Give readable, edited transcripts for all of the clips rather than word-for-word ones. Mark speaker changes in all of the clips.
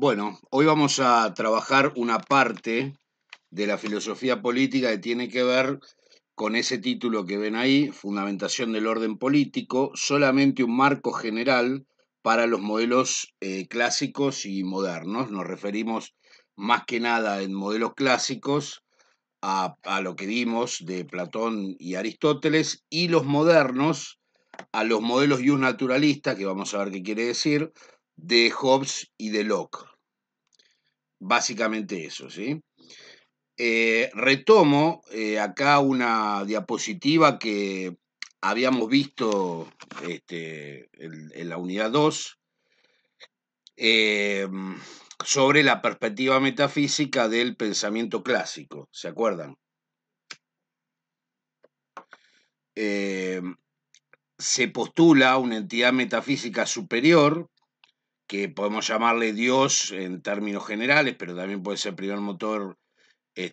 Speaker 1: Bueno, hoy vamos a trabajar una parte de la filosofía política que tiene que ver con ese título que ven ahí, Fundamentación del orden político, solamente un marco general para los modelos clásicos y modernos. Nos referimos más que nada en modelos clásicos a lo que vimos de Platón y Aristóteles, y los modernos a los modelos naturalistas, que vamos a ver qué quiere decir, de Hobbes y de Locke. Básicamente eso, ¿sí? Retomo acá una diapositiva que habíamos visto en la unidad 2 eh, sobre la perspectiva metafísica del pensamiento clásico, ¿se acuerdan? Eh, Se postula una entidad metafísica superior, que podemos llamarle Dios en términos generales, pero también puede ser primer motor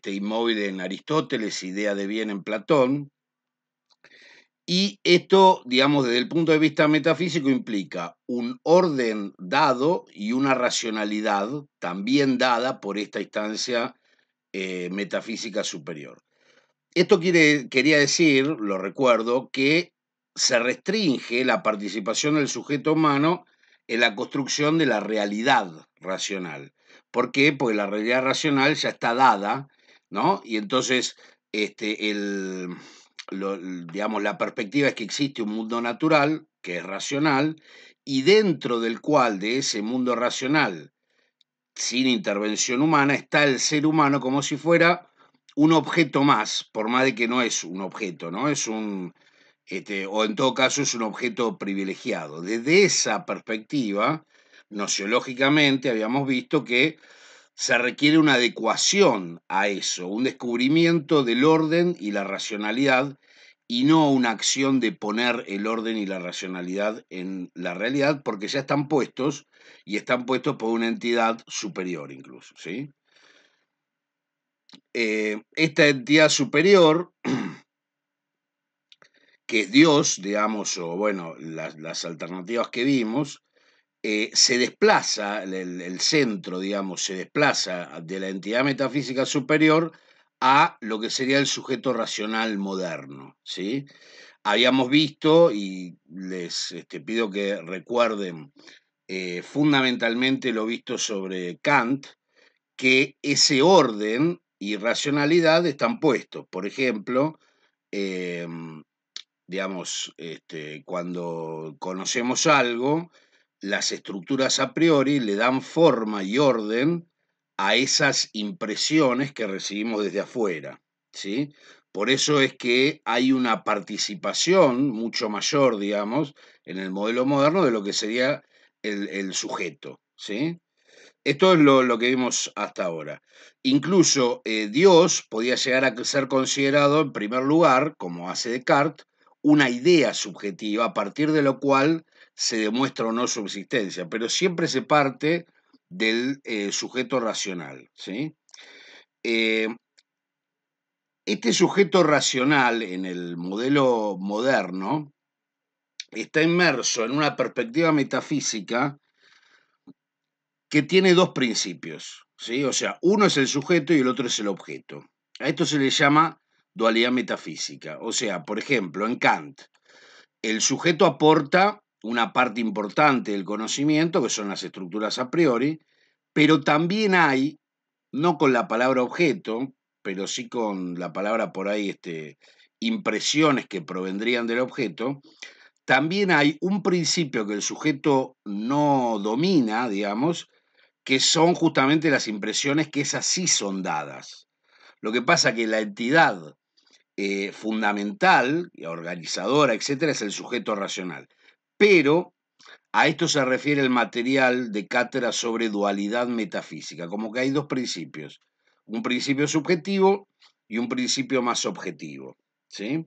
Speaker 1: inmóvil en Aristóteles, idea de bien en Platón. Y esto, digamos, desde el punto de vista metafísico, implica un orden dado y una racionalidad también dada por esta instancia metafísica superior. Esto quería decir, lo recuerdo, que se restringe la participación del sujeto humano en la construcción de la realidad racional. ¿Por qué? Porque la realidad racional ya está dada, ¿no? Y entonces, digamos, la perspectiva es que existe un mundo natural, que es racional, y dentro del cual, de ese mundo racional, sin intervención humana, está el ser humano como si fuera un objeto más, por más de que no es un objeto, ¿no? Es o en todo caso es un objeto privilegiado. Desde esa perspectiva, nociológicamente, habíamos visto que se requiere una adecuación a eso, un descubrimiento del orden y la racionalidad, y no una acción de poner el orden y la racionalidad en la realidad, porque ya están puestos y están puestos por una entidad superior incluso, ¿sí? Esta entidad superior, que es Dios, digamos, o bueno, las alternativas que vimos, se desplaza, el centro, digamos, se desplaza de la entidad metafísica superior a lo que sería el sujeto racional moderno, ¿sí? Habíamos visto, y les pido que recuerden fundamentalmente lo visto sobre Kant, que ese orden y racionalidad están puestos. Por ejemplo, eh, digamos, cuando conocemos algo, las estructuras a priori le dan forma y orden a esas impresiones que recibimos desde afuera, ¿sí? Por eso es que hay una participación mucho mayor, digamos, en el modelo moderno de lo que sería el sujeto, ¿sí? Esto es lo que vimos hasta ahora. Incluso Dios podía llegar a ser considerado, en primer lugar, como hace Descartes, una idea subjetiva a partir de lo cual se demuestra o no su existencia, pero siempre se parte del sujeto racional, ¿sí? Eh, este sujeto racional en el modelo moderno está inmerso en una perspectiva metafísica que tiene dos principios, ¿sí? O sea, uno es el sujeto y el otro es el objeto. A esto se le llama dualidad metafísica. O sea, por ejemplo, en Kant, el sujeto aporta una parte importante del conocimiento, que son las estructuras a priori, pero también hay, no con la palabra objeto, pero sí con la palabra por ahí, impresiones que provendrían del objeto, también hay un principio que el sujeto no domina, digamos, que son justamente las impresiones que esas sí son dadas. Lo que pasa que la entidad fundamental, organizadora, etcétera, es el sujeto racional. Pero a esto se refiere el material de cátedra sobre dualidad metafísica, como que hay dos principios, un principio subjetivo y un principio más objetivo, ¿sí?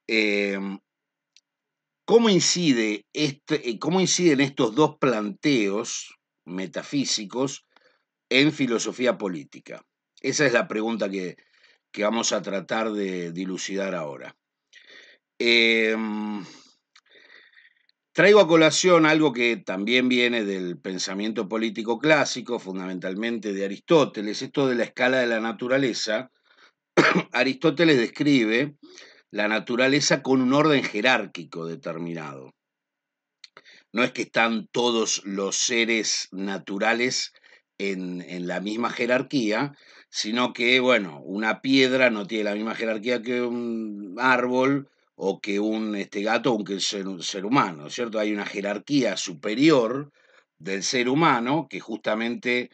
Speaker 1: Eh, ¿Cómo inciden estos dos planteos metafísicos en filosofía política? Esa es la pregunta que vamos a tratar de dilucidar ahora. Eh, Traigo a colación algo que también viene del pensamiento político clásico, fundamentalmente de Aristóteles, esto de la escala de la naturaleza. Aristóteles describe la naturaleza con un orden jerárquico determinado. No es que están todos los seres naturales en la misma jerarquía, sino que, bueno, una piedra no tiene la misma jerarquía que un árbol o que un gato o que un ser humano, ¿cierto? Hay una jerarquía superior del ser humano que justamente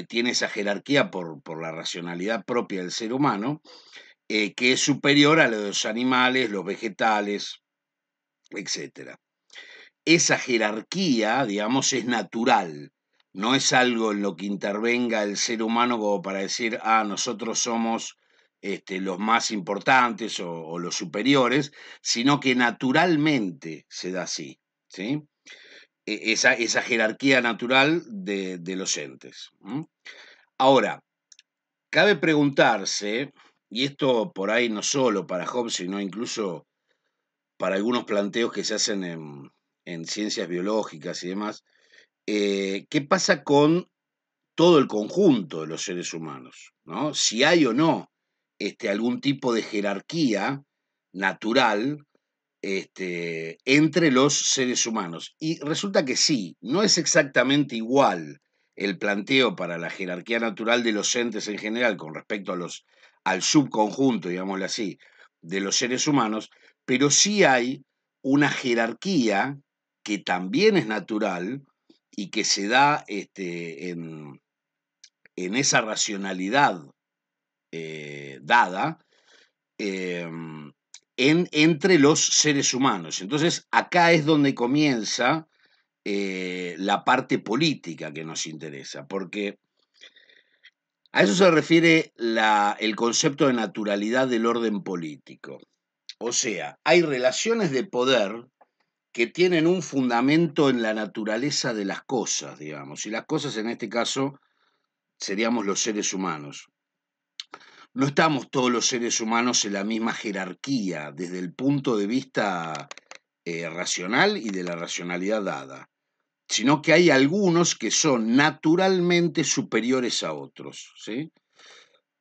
Speaker 1: tiene esa jerarquía por la racionalidad propia del ser humano, que es superior a los animales, los vegetales, etcétera. Esa jerarquía, digamos, es natural, no es algo en lo que intervenga el ser humano como para decir, ah, nosotros somos los más importantes o los superiores, sino que naturalmente se da así, ¿sí? Esa jerarquía natural de los entes. Ahora, cabe preguntarse, y esto por ahí no solo para Hobbes, sino incluso para algunos planteos que se hacen en ciencias biológicas y demás, ¿qué pasa con todo el conjunto de los seres humanos? ¿No? Si hay o no algún tipo de jerarquía natural entre los seres humanos. Y resulta que sí, no es exactamente igual el planteo para la jerarquía natural de los entes en general con respecto al subconjunto, digámoslo así, de los seres humanos, pero sí hay una jerarquía que también es natural y que se da en esa racionalidad dada, entre los seres humanos. Entonces, acá es donde comienza la parte política que nos interesa, porque a eso se refiere el concepto de naturalidad del orden político. O sea, hay relaciones de poder que tienen un fundamento en la naturaleza de las cosas, digamos, y las cosas en este caso seríamos los seres humanos. No estamos todos los seres humanos en la misma jerarquía desde el punto de vista racional y de la racionalidad dada, sino que hay algunos que son naturalmente superiores a otros, ¿sí?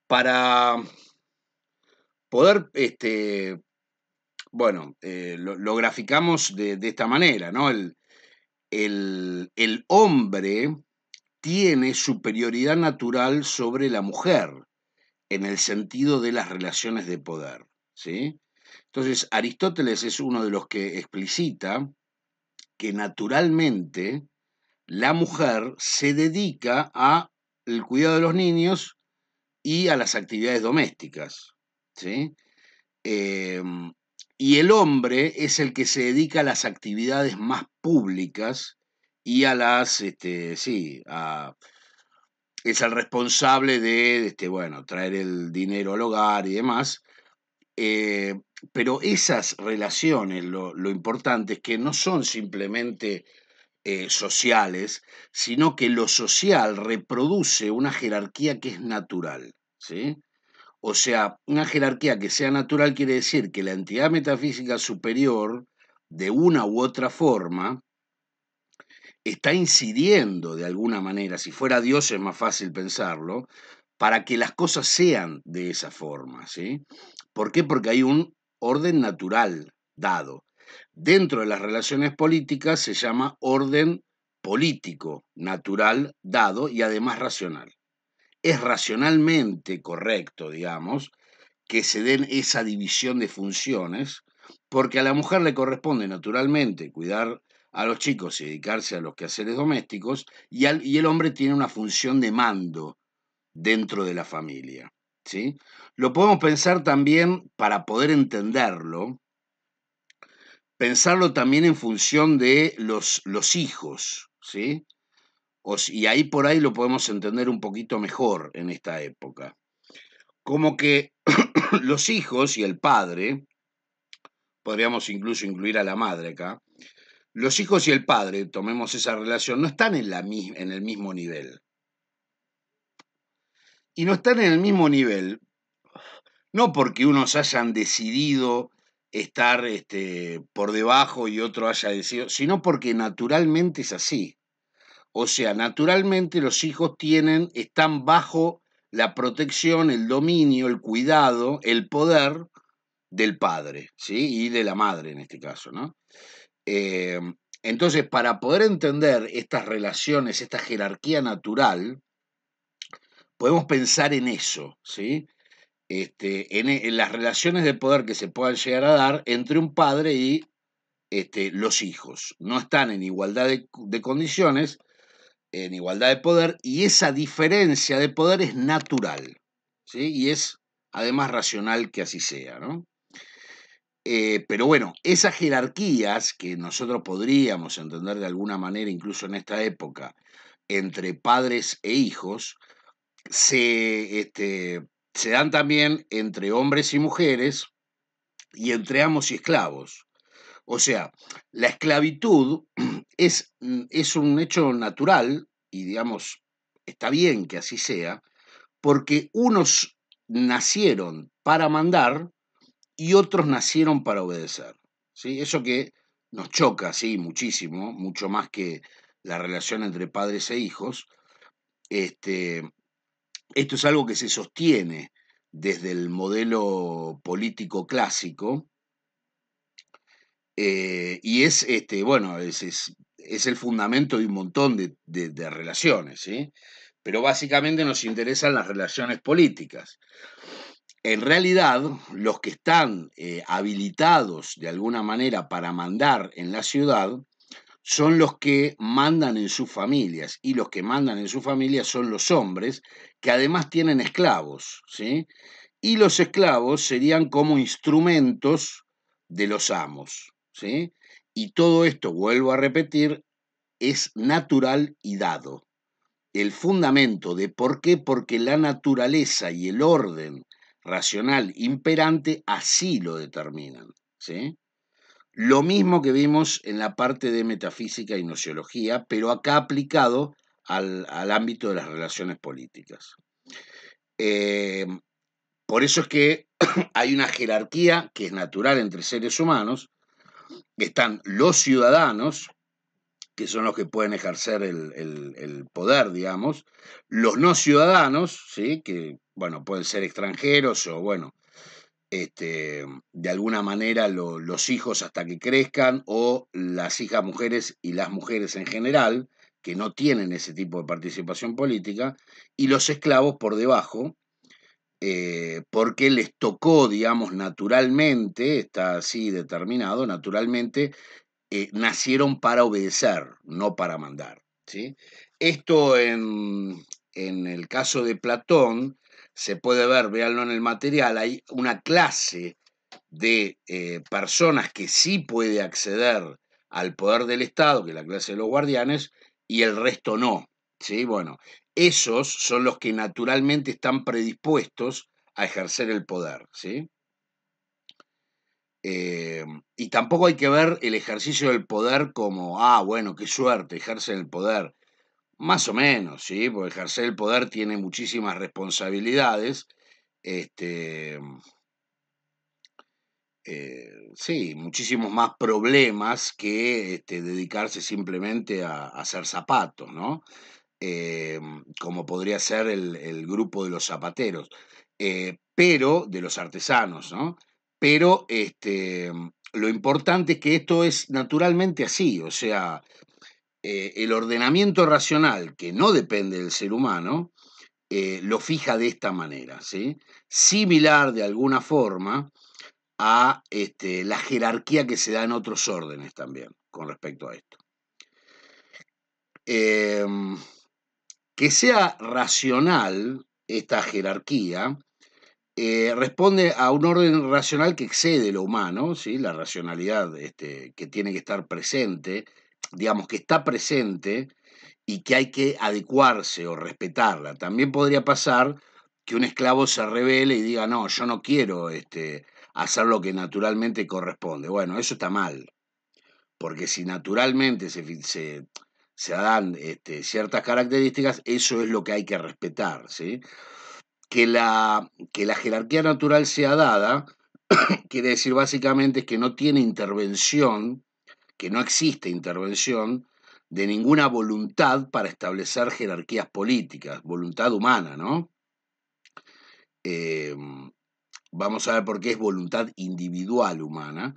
Speaker 1: Para poder, bueno, lo graficamos de esta manera, ¿no? El hombre tiene superioridad natural sobre la mujer en el sentido de las relaciones de poder, ¿sí? Entonces, Aristóteles es uno de los que explicita que naturalmente la mujer se dedica a el cuidado de los niños y a las actividades domésticas, ¿sí? Em, y el hombre es el que se dedica a las actividades más públicas y a las, sí, es el responsable de, bueno, traer el dinero al hogar y demás. Eh, pero esas relaciones, lo importante es que no son simplemente sociales, sino que lo social reproduce una jerarquía que es natural, ¿sí? O sea, una jerarquía que sea natural quiere decir que la entidad metafísica superior, de una u otra forma, está incidiendo de alguna manera, si fuera Dios es más fácil pensarlo, para que las cosas sean de esa forma, ¿sí? ¿Por qué? Porque hay un orden natural dado. Dentro de las relaciones políticas se llama orden político, natural, dado y además racional. Es racionalmente correcto, digamos, que se den esa división de funciones, porque a la mujer le corresponde naturalmente cuidar a los chicos y dedicarse a los quehaceres domésticos, y el hombre tiene una función de mando dentro de la familia, ¿sí? Lo podemos pensar también para poder entenderlo, pensarlo también en función de los hijos, ¿sí? Y ahí por ahí lo podemos entender un poquito mejor en esta época. Como que los hijos y el padre, podríamos incluso incluir a la madre acá, los hijos y el padre, tomemos esa relación, no están en el mismo nivel. Y no están en el mismo nivel, no porque unos hayan decidido estar por debajo y otro haya decidido, sino porque naturalmente es así. O sea, naturalmente los hijos están bajo la protección, el dominio, el cuidado, el poder del padre, ¿sí? Y de la madre en este caso, ¿no? Eh, entonces, para poder entender estas relaciones, esta jerarquía natural, podemos pensar en eso, ¿sí? En las relaciones de poder que se puedan llegar a dar entre un padre y los hijos. No están en igualdad de condiciones, en igualdad de poder, y esa diferencia de poder es natural, ¿sí? Y es además racional que así sea, ¿no? Pero bueno, esas jerarquías que nosotros podríamos entender de alguna manera, incluso en esta época, entre padres e hijos, se dan también entre hombres y mujeres y entre amos y esclavos. O sea, la esclavitud es un hecho natural y, digamos, está bien que así sea, porque unos nacieron para mandar y otros nacieron para obedecer. ¿Sí? Eso que nos choca, sí, muchísimo, mucho más que la relación entre padres e hijos. Este, Esto es algo que se sostiene desde el modelo político clásico y bueno, es el fundamento de un montón de relaciones, ¿sí? Pero básicamente nos interesan las relaciones políticas. En realidad, los que están habilitados de alguna manera para mandar en la ciudad son los que mandan en sus familias, y los que mandan en sus familias son los hombres, que además tienen esclavos, ¿sí? Y los esclavos serían como instrumentos de los amos, ¿sí? Y todo esto, vuelvo a repetir, es natural y dado. El fundamento de por qué, porque la naturaleza y el orden racional imperante así lo determinan, ¿sí? Lo mismo que vimos en la parte de metafísica y nociología, pero acá aplicado al ámbito de las relaciones políticas. Eh, por eso es que hay una jerarquía que es natural entre seres humanos, que están los ciudadanos, que son los que pueden ejercer el poder, digamos, los no ciudadanos, ¿sí? Que, bueno, pueden ser extranjeros o, bueno, de alguna manera los hijos hasta que crezcan o las hijas mujeres y las mujeres en general, que no tienen ese tipo de participación política, y los esclavos por debajo, porque les tocó, digamos, naturalmente, está así determinado, naturalmente, nacieron para obedecer, no para mandar, ¿sí? Esto en el caso de Platón se puede ver, véanlo en el material, hay una clase de personas que sí puede acceder al poder del Estado, que es la clase de los guardianes, y el resto no, ¿sí? Bueno, esos son los que naturalmente están predispuestos a ejercer el poder, ¿sí? Y tampoco hay que ver el ejercicio del poder como, ah, bueno, qué suerte, ejercen el poder. Más o menos, ¿sí? Porque ejercer el poder tiene muchísimas responsabilidades. Este, sí, muchísimos más problemas que dedicarse simplemente a hacer zapatos, ¿no? Eh, Como podría ser el grupo de los zapateros, pero de los artesanos, ¿no? Pero lo importante es que esto es naturalmente así, o sea, el ordenamiento racional, que no depende del ser humano, lo fija de esta manera, ¿sí? Similar de alguna forma a la jerarquía que se da en otros órdenes también con respecto a esto. Em, que sea racional esta jerarquía responde a un orden racional que excede lo humano, ¿sí? La racionalidad que tiene que estar presente, digamos que está presente y que hay que adecuarse o respetarla. También podría pasar que un esclavo se revele y diga, no, yo no quiero hacer lo que naturalmente corresponde. Bueno, eso está mal, porque si naturalmente se dan ciertas características, eso es lo que hay que respetar, ¿sí? Que la jerarquía natural sea dada quiere decir básicamente que no tiene intervención, que no existe intervención de ninguna voluntad para establecer jerarquías políticas, voluntad humana, ¿no? Eh, Vamos a ver por qué es voluntad individual humana,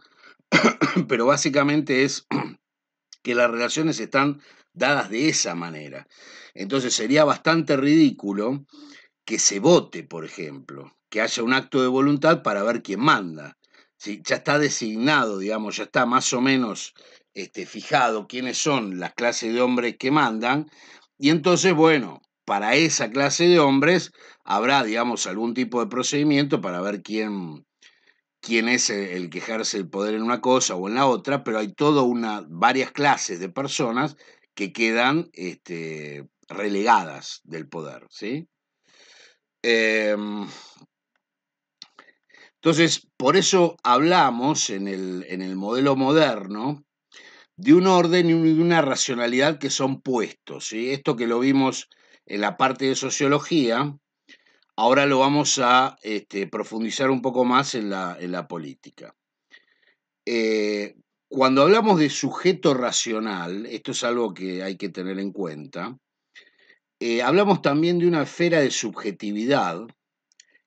Speaker 1: pero básicamente es que las relaciones están dadas de esa manera. Entonces sería bastante ridículo que se vote, por ejemplo, que haya un acto de voluntad para ver quién manda. ¿Sí? Ya está designado, digamos, ya está más o menos fijado quiénes son las clases de hombres que mandan, y entonces, bueno, para esa clase de hombres habrá, digamos, algún tipo de procedimiento para ver quién es el que ejerce el poder en una cosa o en la otra, pero hay varias clases de personas que quedan relegadas del poder, ¿sí? Entonces, por eso hablamos en el modelo moderno de un orden y de una racionalidad que son puestos, ¿sí? Esto que lo vimos en la parte de sociología, ahora lo vamos a profundizar un poco más en la política. Cuando hablamos de sujeto racional, esto es algo que hay que tener en cuenta, hablamos también de una esfera de subjetividad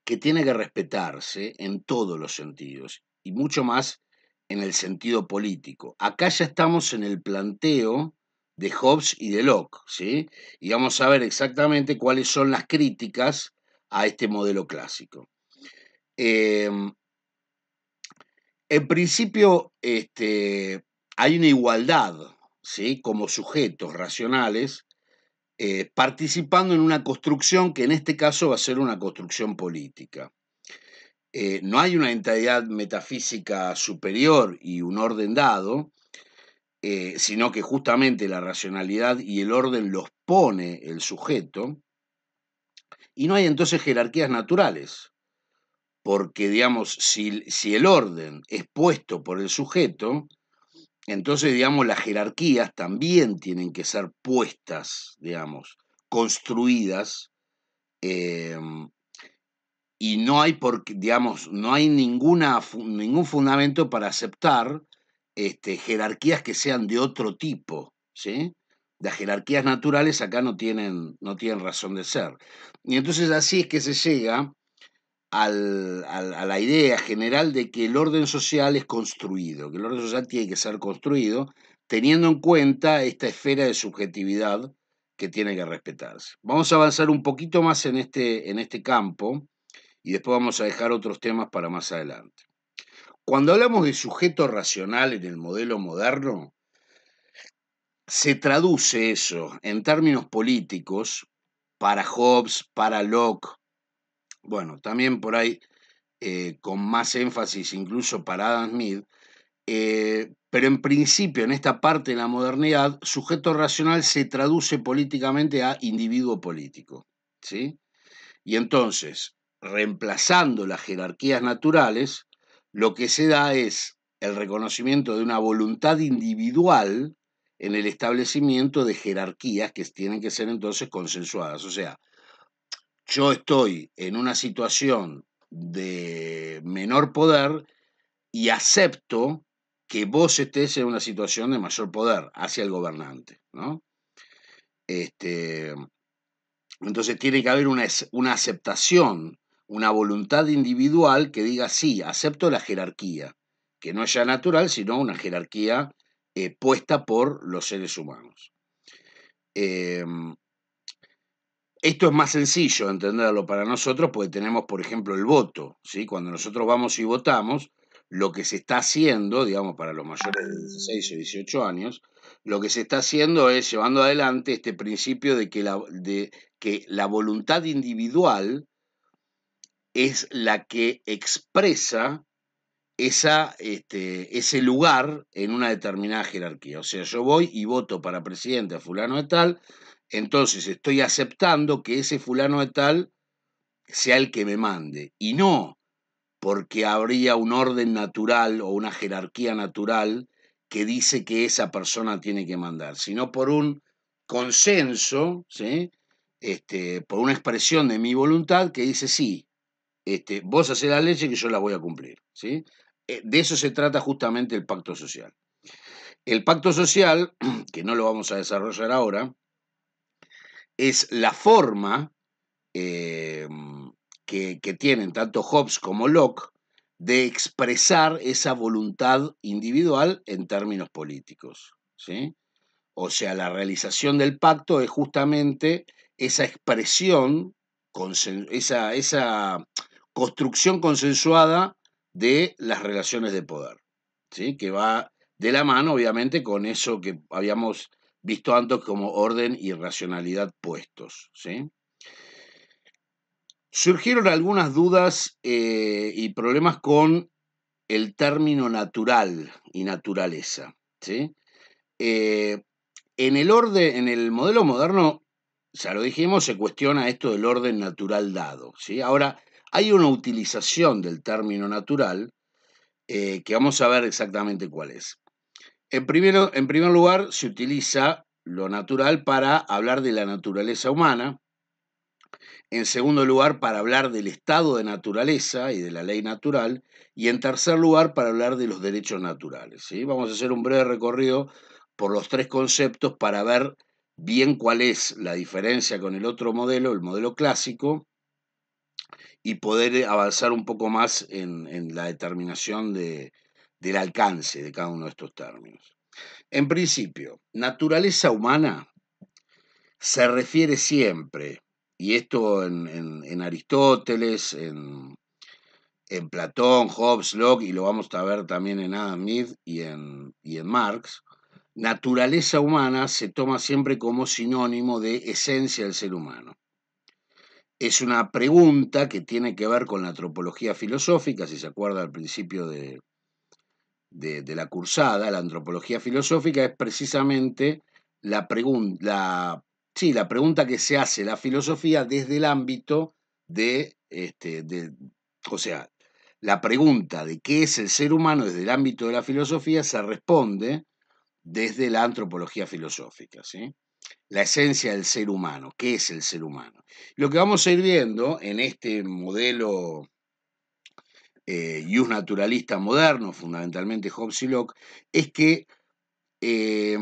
Speaker 1: que tiene que respetarse en todos los sentidos y mucho más en el sentido político. Acá ya estamos en el planteo de Hobbes y de Locke, ¿sí? Y vamos a ver exactamente cuáles son las críticas a este modelo clásico. En principio, hay una igualdad, ¿sí? Como sujetos racionales, participando en una construcción que en este caso va a ser una construcción política. No hay una entidad metafísica superior y un orden dado, sino que justamente la racionalidad y el orden los pone el sujeto, y no hay entonces jerarquías naturales, porque digamos, si el orden es puesto por el sujeto, entonces digamos las jerarquías también tienen que ser puestas, digamos, construidas, eh, y no hay digamos, no hay ningún fundamento para aceptar jerarquías que sean de otro tipo, ¿sí? Las jerarquías naturales acá no tienen razón de ser. Y entonces así es que se llega a la idea general de que el orden social es construido, que el orden social tiene que ser construido teniendo en cuenta esta esfera de subjetividad que tiene que respetarse. Vamos a avanzar un poquito más en este campo y después vamos a dejar otros temas para más adelante. Cuando hablamos de sujeto racional en el modelo moderno, se traduce eso en términos políticos para Hobbes, para Locke, bueno, también por ahí con más énfasis incluso para Adam Smith, pero en principio en esta parte de la modernidad, sujeto racional se traduce políticamente a individuo político, ¿sí? Y entonces, reemplazando las jerarquías naturales, lo que se da es el reconocimiento de una voluntad individual en el establecimiento de jerarquías que tienen que ser entonces consensuadas. O sea, yo estoy en una situación de menor poder y acepto que vos estés en una situación de mayor poder hacia el gobernante, ¿no? Este, entonces tiene que haber una aceptación, una voluntad individual que diga, sí, acepto la jerarquía, que no es ya natural, sino una jerarquía puesta por los seres humanos. Esto es más sencillo entenderlo para nosotros porque tenemos, por ejemplo, el voto, ¿sí? Cuando nosotros vamos y votamos, lo que se está haciendo, digamos, para los mayores de 16 o 18 años, lo que se está haciendo es llevando adelante este principio de que la voluntad individual es la que expresa ese lugar en una determinada jerarquía. O sea, yo voy y voto para presidente a fulano de tal, entonces estoy aceptando que ese fulano de tal sea el que me mande, y no porque habría un orden natural o una jerarquía natural que dice que esa persona tiene que mandar, sino por un consenso, ¿sí? Por una expresión de mi voluntad que dice sí, vos hacés las leyes que yo las voy a cumplir, ¿sí? De eso se trata justamente el pacto social. El pacto social, que no lo vamos a desarrollar ahora, es la forma eh, que tienen tanto Hobbes como Locke de expresar esa voluntad individual en términos políticos, ¿sí? O sea, la realización del pacto es justamente esa expresión, esa construcción consensuada de las relaciones de poder, ¿sí? Que va de la mano, obviamente, con eso que habíamos visto antes como orden y racionalidad puestos, ¿sí? Surgieron algunas dudas y problemas con el término natural y naturaleza, ¿sí? Eh, en el modelo moderno, ya lo dijimos, se cuestiona esto del orden natural dado, ¿sí? Ahora, hay una utilización del término natural que vamos a ver exactamente cuál es. En primer lugar, se utiliza lo natural para hablar de la naturaleza humana. En segundo lugar, para hablar del estado de naturaleza y de la ley natural. Y en tercer lugar, para hablar de los derechos naturales, ¿sí? Vamos a hacer un breve recorrido por los tres conceptos para ver bien cuál es la diferencia con el otro modelo, el modelo clásico, y poder avanzar un poco más en la determinación del alcance de cada uno de estos términos. En principio, naturaleza humana se refiere siempre, y esto en Aristóteles, en Platón, Hobbes, Locke, y lo vamos a ver también en Adam Smith y en Marx, naturaleza humana se toma siempre como sinónimo de esencia del ser humano. Es una pregunta que tiene que ver con la antropología filosófica, si se acuerda al principio de la cursada, la antropología filosófica es precisamente sí, la pregunta que se hace la filosofía desde el ámbito o sea, la pregunta de qué es el ser humano desde el ámbito de la filosofía se responde desde la antropología filosófica, ¿sí? La esencia del ser humano, ¿qué es el ser humano? Lo que vamos a ir viendo en este modelo naturalista moderno, fundamentalmente Hobbes y Locke, es que eh,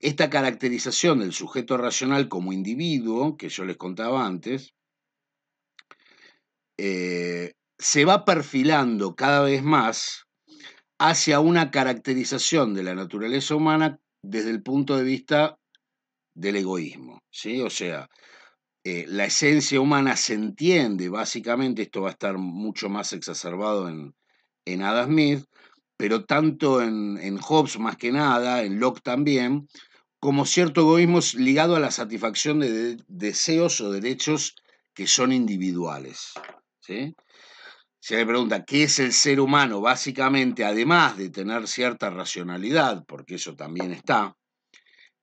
Speaker 1: esta caracterización del sujeto racional como individuo, que yo les contaba antes, se va perfilando cada vez más hacia una caracterización de la naturaleza humana desde el punto de vista del egoísmo, ¿sí? O sea, la esencia humana se entiende, básicamente, esto va a estar mucho más exacerbado en Adam Smith, pero tanto en Hobbes más que nada, en Locke también, como cierto egoísmo ligado a la satisfacción de deseos o derechos que son individuales, ¿sí? Se le pregunta, ¿qué es el ser humano? Básicamente, además de tener cierta racionalidad, porque eso también está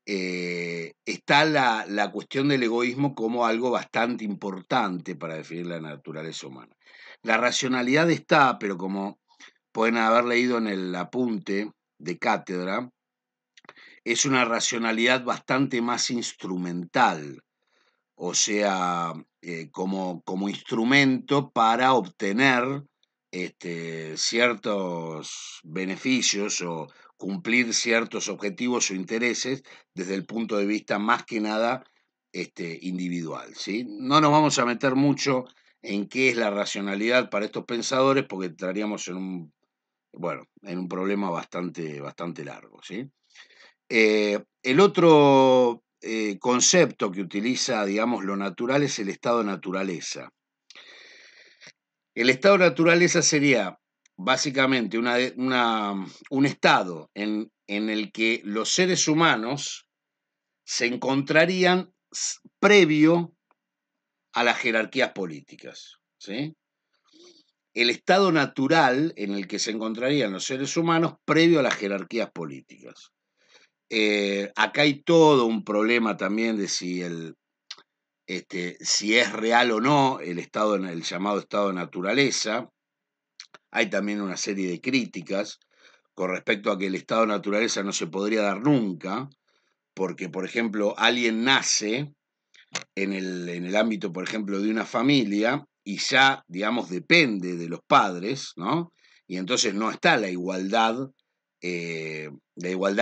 Speaker 1: la cuestión del egoísmo como algo bastante importante para definir la naturaleza humana. La racionalidad está, pero como pueden haber leído en el apunte de cátedra, es una racionalidad bastante más instrumental, o sea, como instrumento para obtener ciertos beneficios o cumplir ciertos objetivos o intereses desde el punto de vista más que nada individual, ¿sí? No nos vamos a meter mucho en qué es la racionalidad para estos pensadores porque entraríamos en un problema bastante largo, ¿sí? El otro concepto que utiliza, digamos, lo natural es el estado de naturaleza. El estado de naturaleza sería básicamente un estado en el que los seres humanos se encontrarían previo a las jerarquías políticas, ¿sí? El estado natural en el que se encontrarían los seres humanos previo a las jerarquías políticas. Acá hay todo un problema también de si es real o no el llamado estado de naturaleza. Hay también una serie de críticas con respecto a que el estado de naturaleza no se podría dar nunca, porque, por ejemplo, alguien nace en el ámbito, por ejemplo, de una familia y ya, digamos, depende de los padres, ¿no? Y entonces no está la igualdad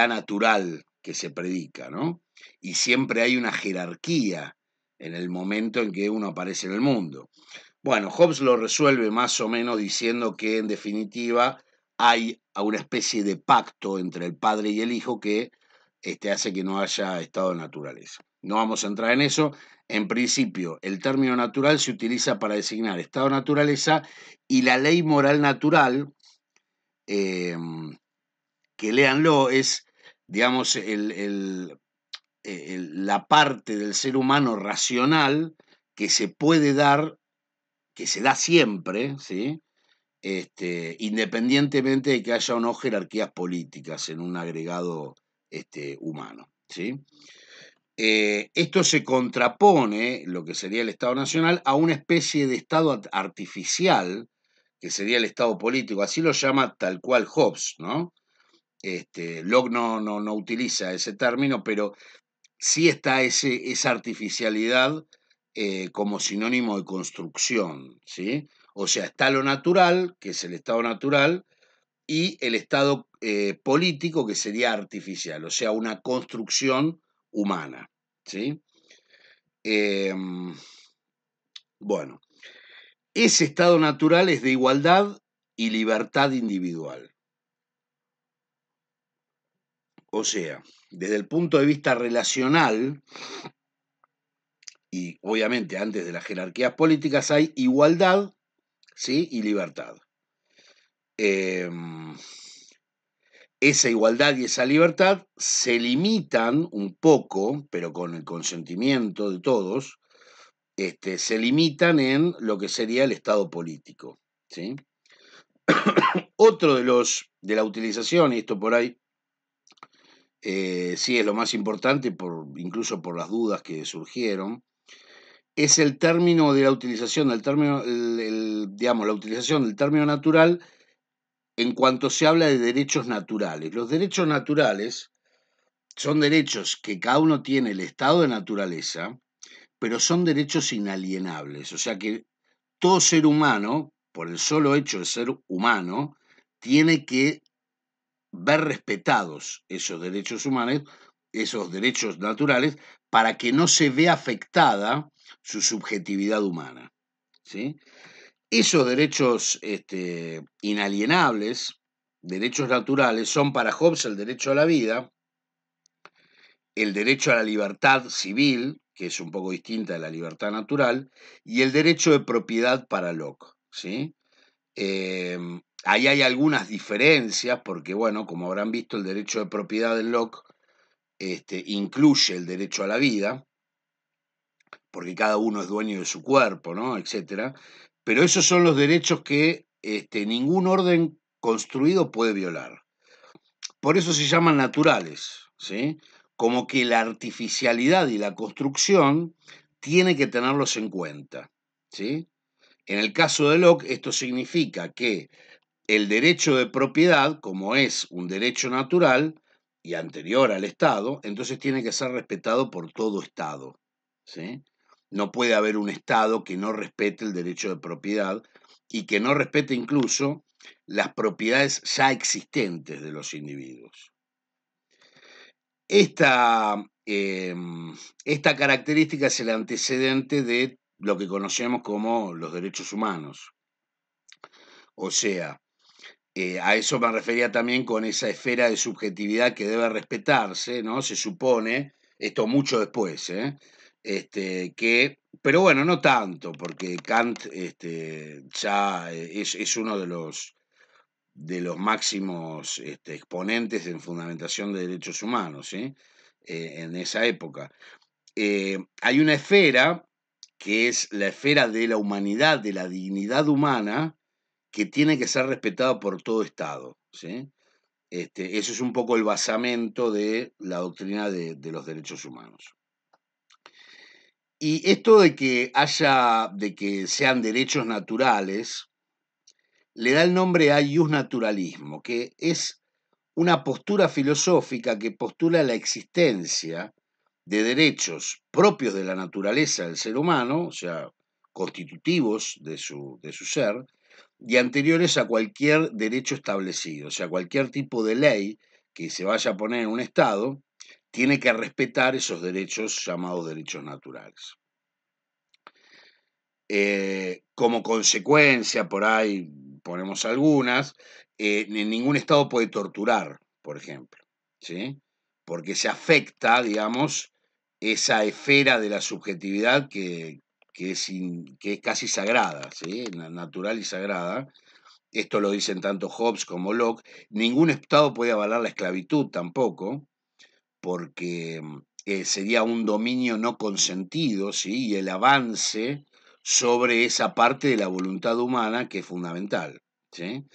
Speaker 1: natural que se predica, ¿no? Y siempre hay una jerarquía en el momento en que uno aparece en el mundo. Bueno, Hobbes lo resuelve más o menos diciendo que en definitiva hay una especie de pacto entre el padre y el hijo que hace que no haya estado de naturaleza. No vamos a entrar en eso. En principio, el término natural se utiliza para designar estado de naturaleza y la ley moral natural, eh, que léanlo, es, digamos, la parte del ser humano racional que se puede dar, que se da siempre, ¿sí? Independientemente de que haya o no jerarquías políticas en un agregado humano, ¿sí? Esto se contrapone, lo que sería el Estado Nacional, a una especie de Estado artificial, que sería el Estado político, así lo llama tal cual Hobbes, ¿no? Locke no utiliza ese término, pero sí está esa artificialidad como sinónimo de construcción, ¿sí? O sea, está lo natural, que es el Estado natural, y el Estado político, que sería artificial, o sea, una construcción humana, ¿sí? Bueno, ese estado natural es de igualdad y libertad individual. O sea, desde el punto de vista relacional, y obviamente antes de las jerarquías políticas, hay igualdad, ¿sí? Y libertad. Esa igualdad y esa libertad se limitan un poco, pero con el consentimiento de todos, se limitan en lo que sería el Estado político, ¿sí? Otro de la utilización, y esto por ahí sí es lo más importante, incluso por las dudas que surgieron, es el término de la utilización del término, digamos, la utilización del término natural en cuanto se habla de derechos naturales. Los derechos naturales son derechos que cada uno tiene el estado de naturaleza, pero son derechos inalienables. O sea que todo ser humano, por el solo hecho de ser humano, tiene que ver respetados esos derechos humanos, esos derechos naturales, para que no se vea afectada su subjetividad humana, ¿sí? Esos derechos inalienables, derechos naturales, son para Hobbes el derecho a la vida, el derecho a la libertad civil, que es un poco distinta de la libertad natural, y el derecho de propiedad para Locke, ¿sí? Ahí hay algunas diferencias, porque, bueno, como habrán visto, el derecho de propiedad de Locke incluye el derecho a la vida, porque cada uno es dueño de su cuerpo, ¿no? Etcétera. Pero esos son los derechos que ningún orden construido puede violar. Por eso se llaman naturales, ¿sí? Como que la artificialidad y la construcción tiene que tenerlos en cuenta, ¿sí? En el caso de Locke, esto significa que el derecho de propiedad, como es un derecho natural y anterior al Estado, entonces tiene que ser respetado por todo Estado, ¿sí? No puede haber un Estado que no respete el derecho de propiedad y que no respete incluso las propiedades ya existentes de los individuos. Esta, esta característica es el antecedente de lo que conocemos como los derechos humanos. O sea, a eso me refería también con esa esfera de subjetividad que debe respetarse, ¿no? Se supone, esto mucho después, pero bueno, no tanto, porque Kant ya es uno de los máximos exponentes en fundamentación de derechos humanos, ¿sí? En esa época. Hay una esfera que es la esfera de la humanidad, de la dignidad humana, que tiene que ser respetado por todo Estado, ¿sí? Eso es un poco el basamento de la doctrina de los derechos humanos. Y esto de que sean derechos naturales, le da el nombre a naturalismo, que es una postura filosófica que postula la existencia de derechos propios de la naturaleza del ser humano, o sea, constitutivos de su ser y anteriores a cualquier derecho establecido. O sea, cualquier tipo de ley que se vaya a poner en un Estado tiene que respetar esos derechos llamados derechos naturales. Como consecuencia, por ahí ponemos algunas, ningún Estado puede torturar, por ejemplo, ¿sí? Porque se afecta, digamos, esa esfera de la subjetividad que es casi sagrada, ¿sí? Natural y sagrada. Esto lo dicen tanto Hobbes como Locke. Ningún Estado puede avalar la esclavitud tampoco, porque sería un dominio no consentido, ¿sí? Y el avance sobre esa parte de la voluntad humana que es fundamental, ¿sí?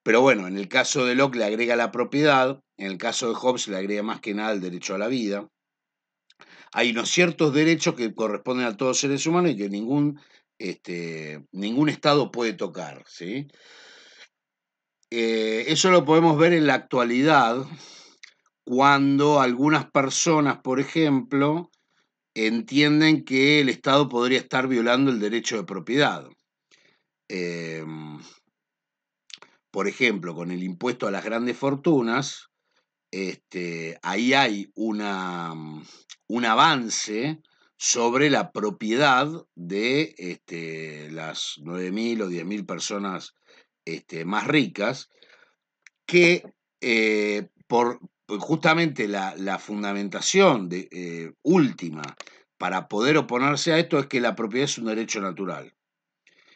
Speaker 1: Pero bueno, en el caso de Locke le agrega la propiedad, en el caso de Hobbes le agrega más que nada el derecho a la vida. Hay unos ciertos derechos que corresponden a todos los seres humanos y que ningún Estado puede tocar, ¿sí? Eso lo podemos ver en la actualidad, cuando algunas personas, por ejemplo, entienden que el Estado podría estar violando el derecho de propiedad. Em, por ejemplo, con el impuesto a las grandes fortunas, ahí hay un avance sobre la propiedad de las 9.000 o 10.000 personas más ricas, que por justamente la fundamentación última para poder oponerse a esto es que la propiedad es un derecho natural.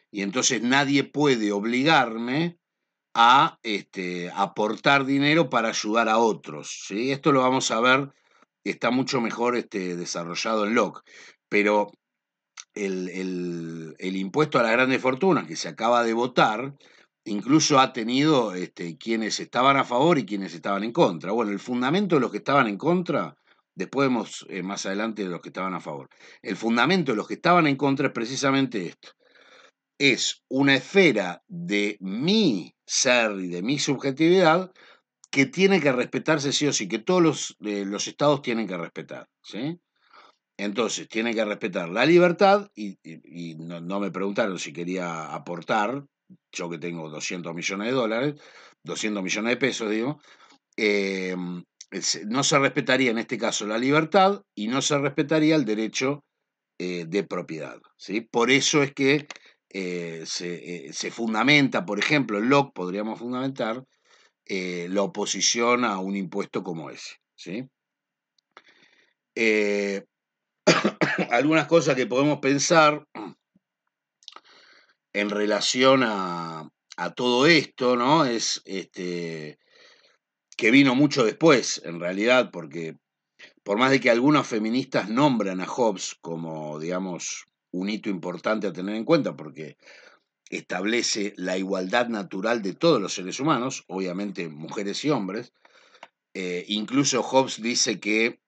Speaker 1: Y entonces nadie puede obligarme a aportar dinero para ayudar a otros, ¿sí? Esto lo vamos a ver, está mucho mejor desarrollado en Locke, pero el impuesto a las grandes fortunas que se acaba de votar, incluso ha tenido quienes estaban a favor y quienes estaban en contra. Bueno, el fundamento de los que estaban en contra, después vemos más adelante de los que estaban a favor. El fundamento de los que estaban en contra es precisamente esto. Es una esfera de mi ser y de mi subjetividad que tiene que respetarse sí o sí, que todos los estados tienen que respetar, ¿sí? Entonces, tiene que respetar la libertad y no me preguntaron si quería aportar, yo que tengo 200 millones de dólares, 200 millones de pesos, digo, eh, no se respetaría en este caso la libertad y no se respetaría el derecho de propiedad, ¿sí? Por eso es que se fundamenta, por ejemplo, en Locke podríamos fundamentar la oposición a un impuesto como ese, ¿sí? Eh, algunas cosas que podemos pensar en relación a todo esto, ¿no? Es que vino mucho después, en realidad, porque por más de que algunos feministas nombran a Hobbes como, digamos, un hito importante a tener en cuenta, porque establece la igualdad natural de todos los seres humanos, obviamente mujeres y hombres. Incluso Hobbes dice que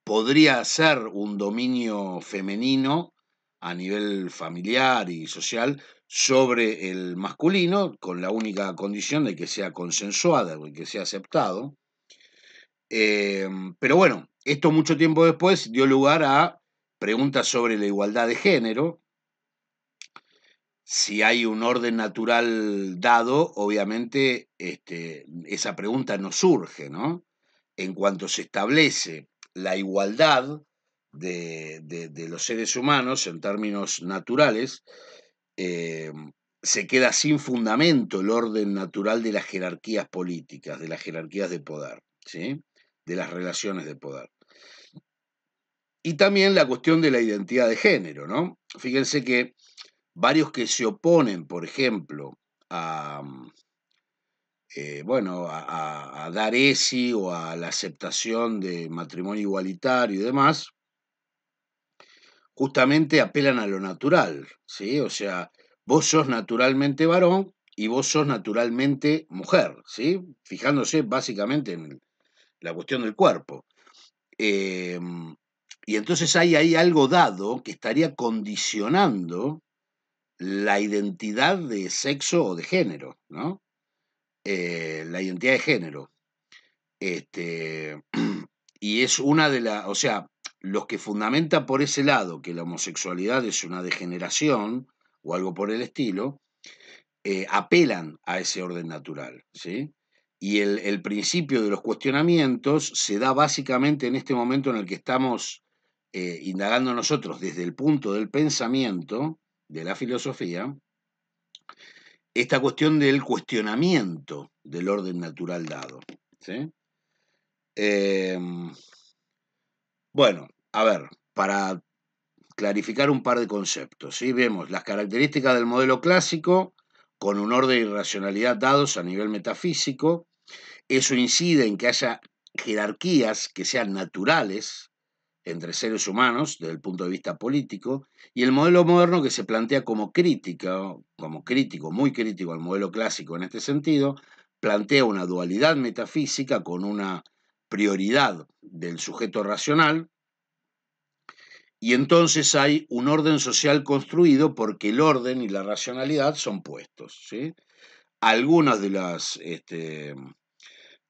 Speaker 1: podría ser un dominio femenino a nivel familiar y social sobre el masculino, con la única condición de que sea consensuada, de que sea aceptado. Pero bueno, esto mucho tiempo después dio lugar a preguntas sobre la igualdad de género. Si hay un orden natural dado, obviamente esa pregunta no surge, ¿no? En cuanto se establece la igualdad de los seres humanos en términos naturales, eh, se queda sin fundamento el orden natural de las jerarquías políticas, de las jerarquías de poder, ¿sí? De las relaciones de poder. Y también la cuestión de la identidad de género, ¿no? Fíjense que varios que se oponen, por ejemplo, a, bueno, a dar ESI o a la aceptación de matrimonio igualitario y demás, justamente apelan a lo natural, ¿sí? O sea, vos sos naturalmente varón y vos sos naturalmente mujer, ¿sí? Fijándose básicamente en la cuestión del cuerpo. Y entonces hay ahí algo dado que estaría condicionando la identidad de sexo o de género, ¿no? La identidad de género. Este, y es una de las, o sea, los que fundamentan por ese lado que la homosexualidad es una degeneración o algo por el estilo, apelan a ese orden natural, ¿sí? Y el principio de los cuestionamientos se da básicamente en este momento en el que estamos indagando nosotros desde el punto del pensamiento, de la filosofía, esta cuestión del cuestionamiento del orden natural dado, ¿sí? Bueno, a ver, para clarificar un par de conceptos, ¿sí? Vemos las características del modelo clásico con un orden y racionalidad dados a nivel metafísico. Eso incide en que haya jerarquías que sean naturales entre seres humanos desde el punto de vista político, y el modelo moderno que se plantea como crítica, como crítico, muy crítico al modelo clásico en este sentido, plantea una dualidad metafísica con una prioridad del sujeto racional, y entonces hay un orden social construido porque el orden y la racionalidad son puestos, ¿sí? Algunas de las de,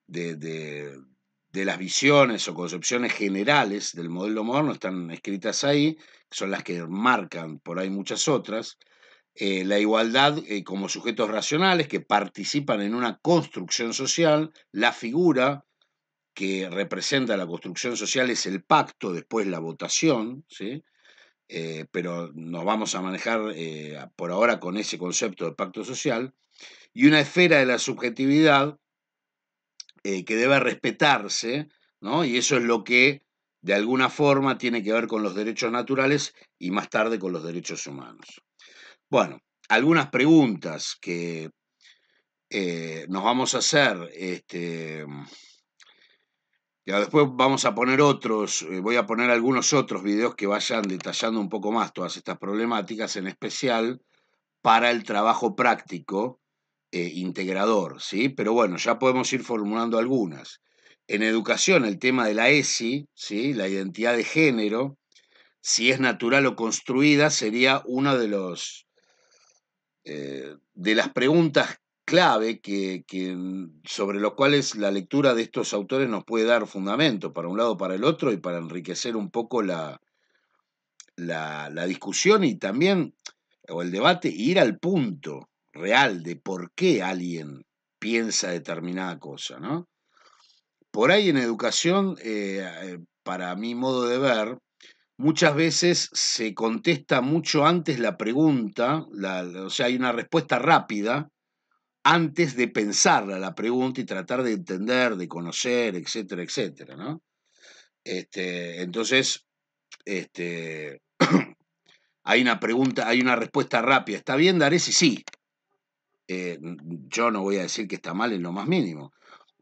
Speaker 1: de, de las visiones o concepciones generales del modelo moderno están escritas ahí, son las que marcan por ahí muchas otras. La igualdad como sujetos racionales que participan en una construcción social, la figura que representa la construcción social es el pacto, después la votación, ¿sí? Pero nos vamos a manejar por ahora con ese concepto de pacto social, y una esfera de la subjetividad que debe respetarse, ¿no? Y eso es lo que de alguna forma tiene que ver con los derechos naturales y más tarde con los derechos humanos. Bueno, algunas preguntas que nos vamos a hacer, ya después vamos a poner otros, voy a poner algunos otros videos que vayan detallando un poco más todas estas problemáticas, en especial para el trabajo práctico integrador, ¿sí? Pero bueno, ya podemos ir formulando algunas. En educación, el tema de la ESI, ¿sí? La identidad de género, si es natural o construida, sería una de las preguntas clave sobre los cuales la lectura de estos autores nos puede dar fundamento para un lado, para el otro, y para enriquecer un poco la discusión y también, o el debate, ir al punto real de por qué alguien piensa determinada cosa, ¿no? Por ahí en educación, para mi modo de ver, muchas veces se contesta mucho antes la pregunta, o sea, hay una respuesta rápida antes de pensarla la pregunta y tratar de entender, de conocer, etcétera, etcétera, ¿no? Entonces, este, hay una pregunta, hay una respuesta rápida. ¿Está bien dar ese? Sí. Yo no voy a decir que está mal en lo más mínimo.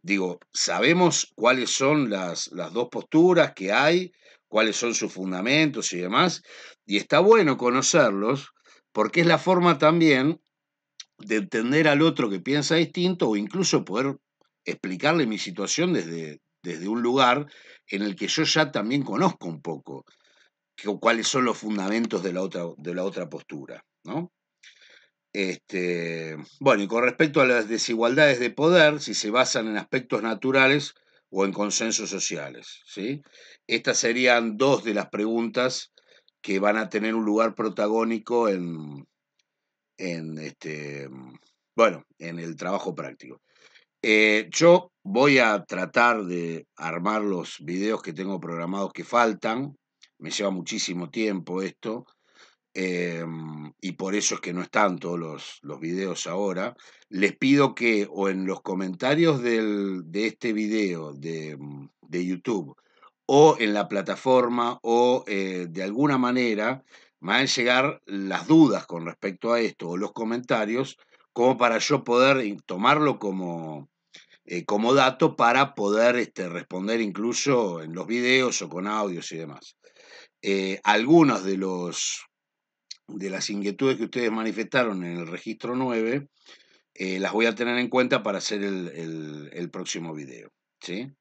Speaker 1: Digo, sabemos cuáles son las dos posturas que hay, cuáles son sus fundamentos y demás, y está bueno conocerlos porque es la forma también de entender al otro que piensa distinto o incluso poder explicarle mi situación desde un lugar en el que yo ya también conozco un poco cuáles son los fundamentos de la otra postura, ¿no? Bueno, y con respecto a las desigualdades de poder, si se basan en aspectos naturales o en consensos sociales, ¿sí? Estas serían dos de las preguntas que van a tener un lugar protagónico en bueno, en el trabajo práctico. Yo voy a tratar de armar los videos que tengo programados que faltan. Me lleva muchísimo tiempo esto. Y por eso es que no están todos los videos ahora. Les pido que o en los comentarios de este video de YouTube o en la plataforma o de alguna manera me hagan llegar las dudas con respecto a esto o los comentarios como para yo poder tomarlo como dato para poder responder incluso en los videos o con audios y demás. Algunos de las inquietudes que ustedes manifestaron en el registro 9, las voy a tener en cuenta para hacer el próximo video, ¿sí?